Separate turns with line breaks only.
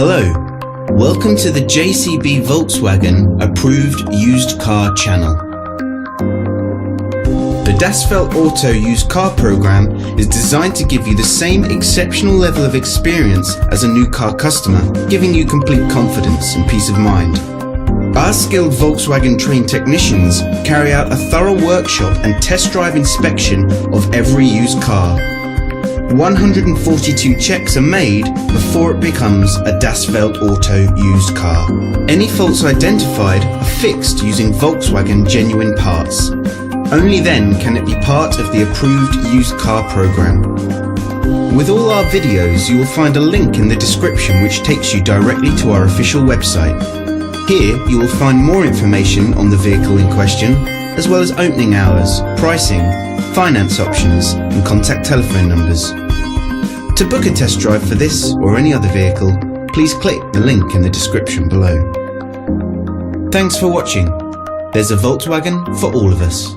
Hello, welcome to the JCB Volkswagen Approved Used Car channel. The Das Feld Auto Used Car program is designed to give you the same exceptional level of experience as a new car customer, giving you complete confidence and peace of mind. Our skilled Volkswagen trained technicians carry out a thorough workshop and test drive inspection of every used car. 142 checks are made before it becomes a Das Feld Auto used car. Any faults identified are fixed using Volkswagen genuine parts. Only then can it be part of the approved used car program. With all our videos, you will find a link in the description which takes you directly to our official website. Here you will find more information on the vehicle in question, as well as opening hours, pricing, finance options and contact telephone numbers. To book a test drive for this or any other vehicle, please click the link in the description below. Thanks for watching. There's a Volkswagen for all of us.